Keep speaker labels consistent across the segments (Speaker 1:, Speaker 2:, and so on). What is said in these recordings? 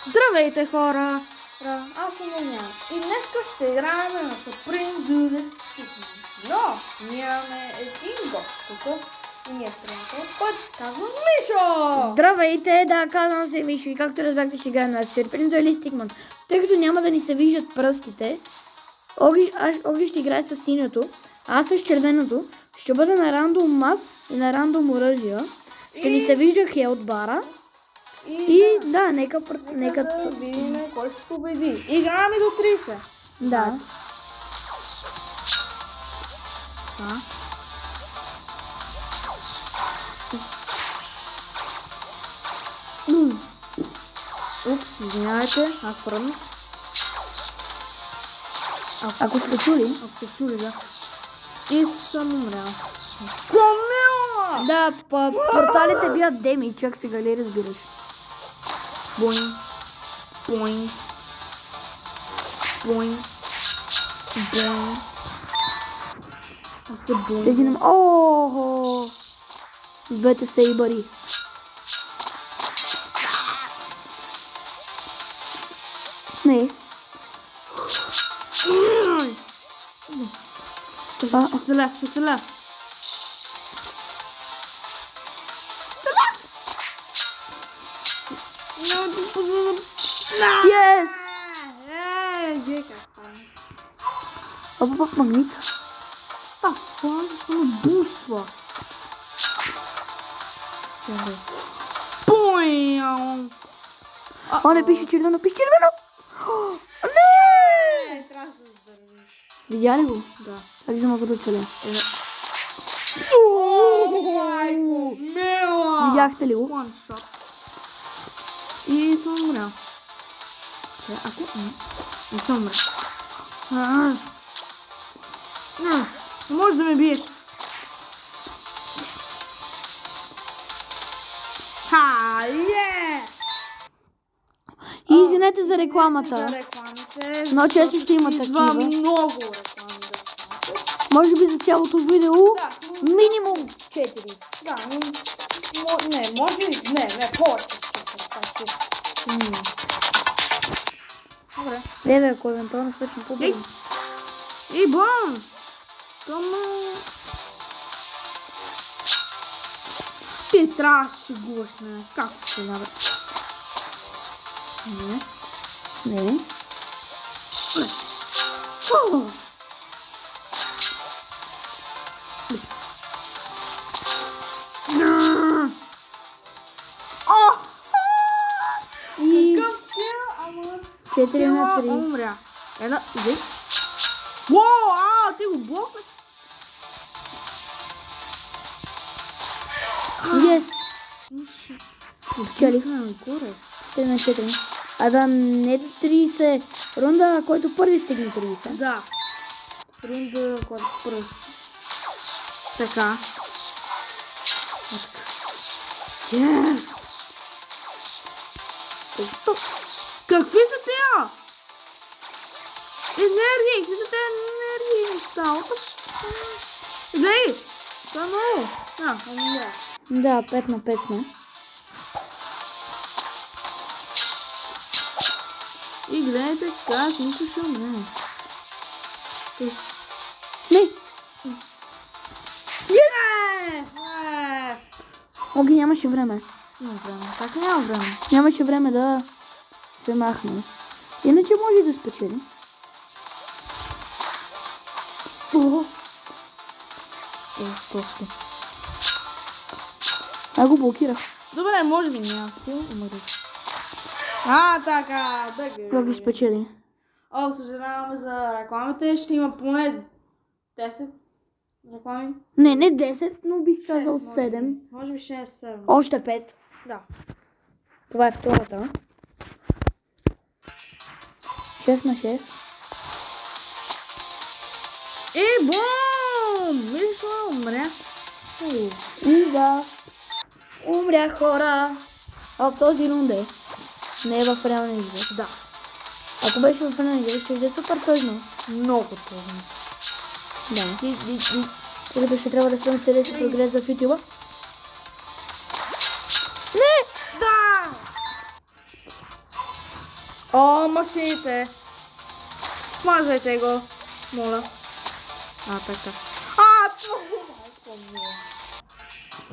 Speaker 1: Здравейте, хора! Аз съм Огнян и днес ще играем на Supreme Duelist Stickman. Но нямаме един гост тук и ние приятел, който се казва Мишо!
Speaker 2: Здравейте, да, казвам се Мишо и както разбрахте ще играем на Supreme Duelist Stickman. Тъй като няма да ни се виждат пръстите, Оги ще играе с синьото, аз с червеното, ще бъда на рандом мап и на рандом оръжия. Ще ни се вижда хелт бара. И да, нека
Speaker 1: да видим кой ще победи. Играме до 30.
Speaker 2: Да.
Speaker 1: Упс, извинявайте, аз пръднах.
Speaker 2: Ако сте чули.
Speaker 1: Ако сте чули, да. И съм умрял. Комила!
Speaker 2: Да, порталите бият деми, чак сега ли разбираш.
Speaker 1: Боинг. Боинг. Боинг. Боинг. Аз сте боинг.
Speaker 2: Тези нам... Охо! Двете са и бари. Не.
Speaker 1: Ще оцеля, ще оцеля. Няма ти позволя.
Speaker 2: Yes!
Speaker 1: Гека.
Speaker 2: Пак магнит.
Speaker 1: Това защо ме буства? Пуйам!
Speaker 2: О, не пише червено, пише червено! Не!
Speaker 1: Трябва да се задържиш.
Speaker 2: Видя ли го?
Speaker 1: Да.
Speaker 2: Как за мога да оцеля?
Speaker 1: Майко, мила!
Speaker 2: Видяхте ли го?
Speaker 1: One shot. И съм умрял. Ако... Не съм умрял. Не можеш да ме биеш. Yes. Yes!
Speaker 2: И извинете за рекламата.
Speaker 1: За рекламите.
Speaker 2: Но често ще има
Speaker 1: Идва
Speaker 2: такива.
Speaker 1: много реклами.
Speaker 2: Може би за цялото видео
Speaker 1: Да, сигурно.
Speaker 2: минимум 4.
Speaker 1: Да, не, може ли? Не, повече. Добре.
Speaker 2: Леве, ако евентуално свършим по-бързо.
Speaker 1: И бум! Ти трябваше да шегуваш ме. Как сега, бе? Не.
Speaker 2: Не. И
Speaker 1: Какъв скил, ама...
Speaker 2: 4 на
Speaker 1: скила
Speaker 2: 3.
Speaker 1: умря. Една, иди. Уоу, ти го блокна.
Speaker 2: Yes. Спечелих.
Speaker 1: Горе.
Speaker 2: 3 на 4. А да не до 30 рунда, който първи стигне 30.
Speaker 1: Да. Рунда, която пръст. Така. Yes! Какви са тя? Енергии! Какви са тези енергии неща? Гледай! Това е много. Не.
Speaker 2: Да, 5 на 5 сме.
Speaker 1: И гледайте как нищо ще умре.
Speaker 2: Не!
Speaker 1: Yes!
Speaker 2: Оги нямаше време.
Speaker 1: Няма време. Как няма време?
Speaker 2: Нямаше време да се махне. Иначе може да спечелим. О!
Speaker 1: Просто.
Speaker 2: А го блокирах.
Speaker 1: Добре, може би няма скил. Умрих. Така.
Speaker 2: Оги спечели.
Speaker 1: О, съжаляваме за рекламите. Ще има поне 10 реклами.
Speaker 2: Не 10, но бих казал
Speaker 1: 6,
Speaker 2: 7.
Speaker 1: Може би 6-7.
Speaker 2: Още 5.
Speaker 1: Да.
Speaker 2: Това е втората. 6 на 6.
Speaker 1: И бум! Мишо умря.
Speaker 2: И да. Умря хора. А в този рунде. Не е в реалния живот.
Speaker 1: Да.
Speaker 2: Ако беше в реалния живот, ще е супер тъжно.
Speaker 1: Много трудно.
Speaker 2: Да. Тъй като ще трябва да спрем целия си прогрес в YouTube.
Speaker 1: Да! O, машините. Смазвайте го. Моля. А, така. А, това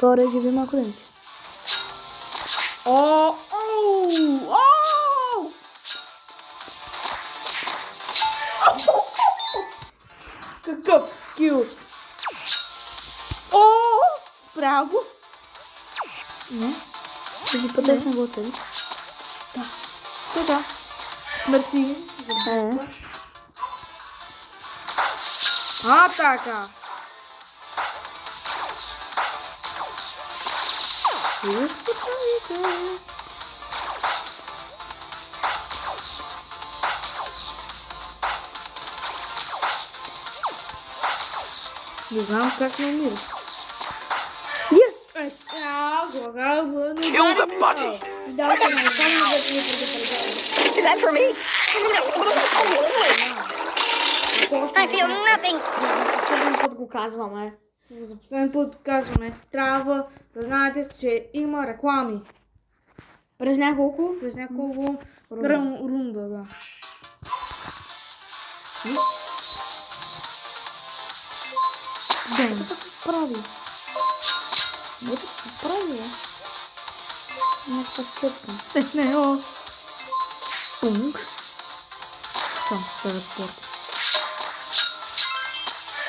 Speaker 2: Горе живи малко дънче.
Speaker 1: О, оу, оу! Какъв скил! О, спря го.
Speaker 2: Не. Да си потесна го оцели.
Speaker 1: Така. Мерси за
Speaker 2: Е.
Speaker 1: А, така. Също правите. Не знам как не умира.
Speaker 2: Yes!
Speaker 3: Kill the buddy.
Speaker 2: Издава се на само да ти предупреждавам.
Speaker 3: Is that for me? I feel nothing.
Speaker 2: За последен път го казваме.
Speaker 1: За последен път казваме, трябва да знаете, че има реклами.
Speaker 2: През няколко.
Speaker 1: През няколко рунда, да.
Speaker 2: Да. Прави. Ето какво прави, бе? Някаква цъпка.
Speaker 1: Не, о. Пунк. Там се телепорт.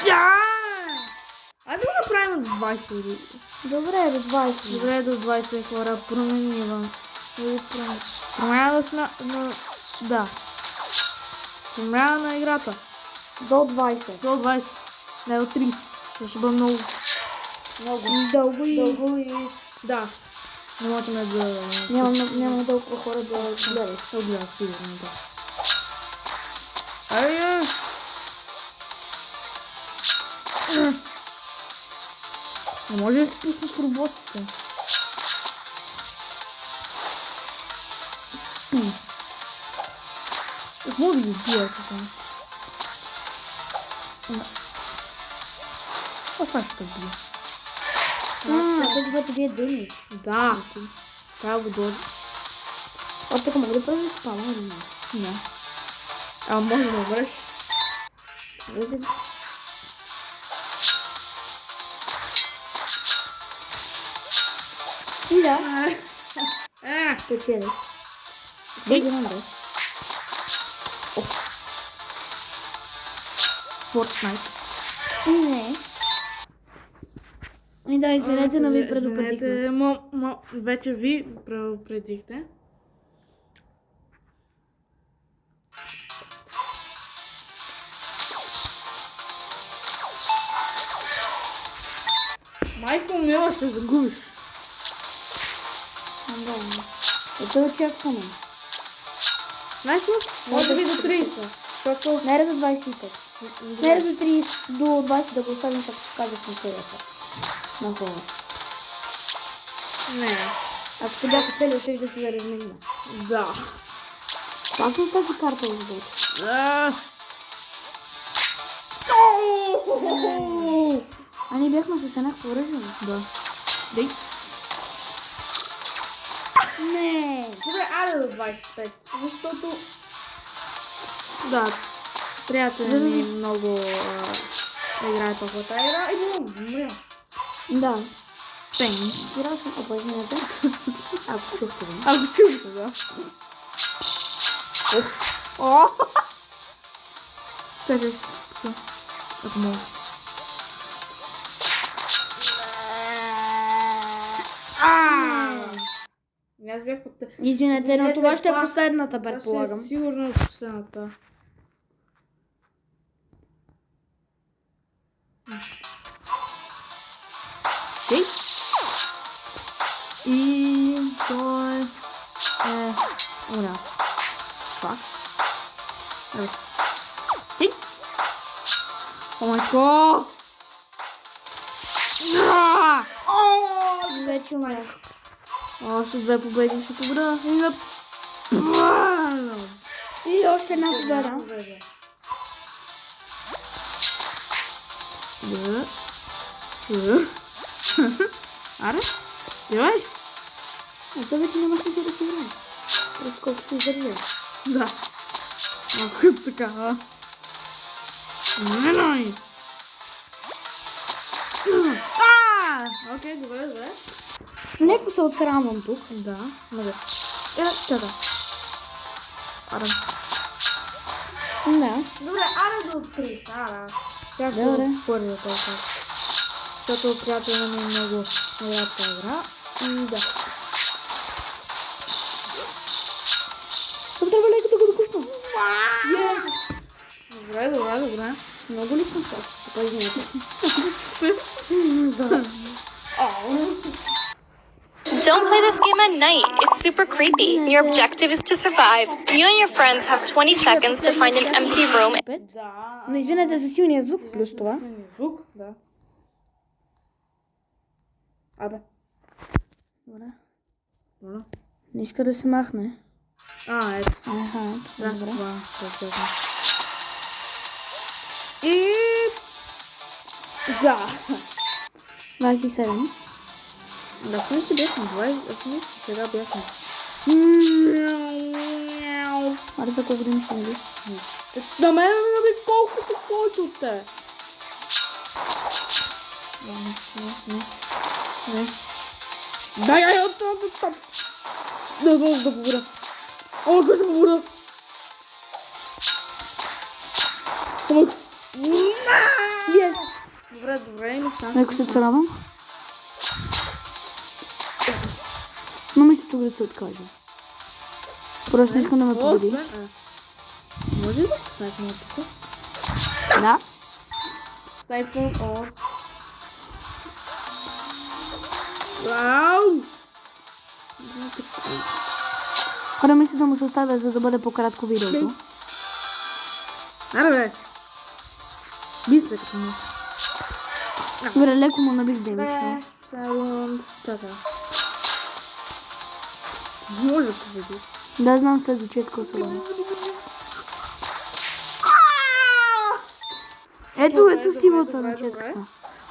Speaker 1: Я! Айде да направим до 20 или...
Speaker 2: Добре, до 20.
Speaker 1: Добре, до 20 хора, променивам. Промяна да сме... Да. Промяна на играта.
Speaker 2: До 20.
Speaker 1: До 20. Не, до 30. Това ще бъде много...
Speaker 2: Дълго и...
Speaker 1: Дълго и... Да. Не можем да...
Speaker 2: Няма толкова хора да гледат.
Speaker 1: Да гледат, сигурно, да. Айде! Не може да си пуснеш роботите. Аз мога да ги убия, ако съм. Това ще бие.
Speaker 2: Това ти бие дъни.
Speaker 1: Да. Трябва да го дойде.
Speaker 2: От така мога да правиш спама или не?
Speaker 1: Не. А може да умреш.
Speaker 2: И да, спечели.
Speaker 1: Ей.
Speaker 2: Бъде намре.
Speaker 1: Fortnite.
Speaker 2: И не. И да, извинете, но ви предупредихме.
Speaker 1: Извинете, вече ви предупредихте. Майко мила, ще загубиш.
Speaker 2: Да. Ето очакваме.
Speaker 1: Знаеш ли? Може би до 30. Защото...
Speaker 2: Не до 25. Не до 3, до 20 да го оставим, както казах на серията. На хора.
Speaker 1: Не.
Speaker 2: Ако се бяха цели, ще да се заразменима.
Speaker 1: Да.
Speaker 2: Как с тази карта изглежда? А ние бяхме с еднакво оръжие.
Speaker 1: Да. Дей.
Speaker 2: Не.
Speaker 1: Добре, айде до 25. Защото... Да. Приятел ми много играе толкова тази игра и го умря.
Speaker 2: Да.
Speaker 1: Пен.
Speaker 2: Играл съм опазнете. Ако чухте го.
Speaker 1: Ако чухте, да. О! Сега ще се спаса. Ако мога. Аз бях под...
Speaker 2: Извинете, но това ще е последната,
Speaker 1: Това ще е
Speaker 2: предполагам.
Speaker 1: сигурно последната. Окей. И той е... Ура. Фак. Ето. Окей. О май гот!
Speaker 2: Вече умрях.
Speaker 1: Още две победи ще победа.
Speaker 2: И още една победа.
Speaker 1: Аре? Давай.
Speaker 2: А това вече няма смисъл да се играе. Просто колко ще издържа.
Speaker 1: Да. Малко така. Не. Окей, добре.
Speaker 2: Леко се отсрамвам тук.
Speaker 1: Да, може.
Speaker 2: Чакай.
Speaker 1: Ара.
Speaker 2: Да.
Speaker 1: Добре, ара до 30, ара. Както
Speaker 2: Добре.
Speaker 1: първия толкова. Защото приятел ми е много рядка игра. И да.
Speaker 2: Това трябва леко да го докусна.
Speaker 1: Yes! Добре.
Speaker 2: Много ли съм сок? Така извинете.
Speaker 1: Да.
Speaker 4: Don't play this game at night. It's super creepy. Your objective is to survive. You and your friends have 20 seconds to find an empty room.
Speaker 1: Да.
Speaker 2: Но извинете за силния звук, плюс това.
Speaker 1: Силния звук, да. Абе.
Speaker 2: Добре.
Speaker 1: Добре.
Speaker 2: Не иска да се махне.
Speaker 1: Ето.
Speaker 2: Аха,
Speaker 1: Да,
Speaker 2: добре.
Speaker 1: това е чакам. И... Да.
Speaker 2: 27.
Speaker 1: Да, сме си бяхме 20, а сме си сега бяхме.
Speaker 2: Аре, колко години ще ми.
Speaker 1: На мен ми наби колкото повече от те. Не. Дай, от топ. Да знам да победа. О, ако ще победа.
Speaker 2: Yes!
Speaker 1: Добре, има шанс.
Speaker 2: Леко се отсрамвам. Но мисля тук да се откажа. Просто искам да ме победи.
Speaker 1: Може ли да снайпнем от тук?
Speaker 2: Да.
Speaker 1: Снайпвам от... Вау!
Speaker 2: Хора, мисля да му се оставя, за да бъде по-кратко видеото.
Speaker 1: Аре бе! Би се като миш.
Speaker 2: Добре, леко му набих демидж.
Speaker 1: Секунд. Чакай. Може да победиш.
Speaker 2: Да, знам с тази четка особено. Ето силата на четката.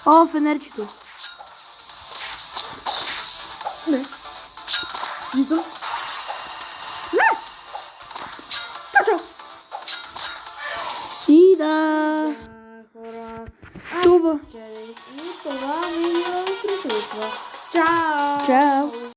Speaker 2: О, фенерчето.
Speaker 1: Не. Жито. Не! Чао!
Speaker 2: И да.
Speaker 1: Хора.
Speaker 2: Това.
Speaker 1: И това видео приключва. Чао!
Speaker 2: Чао.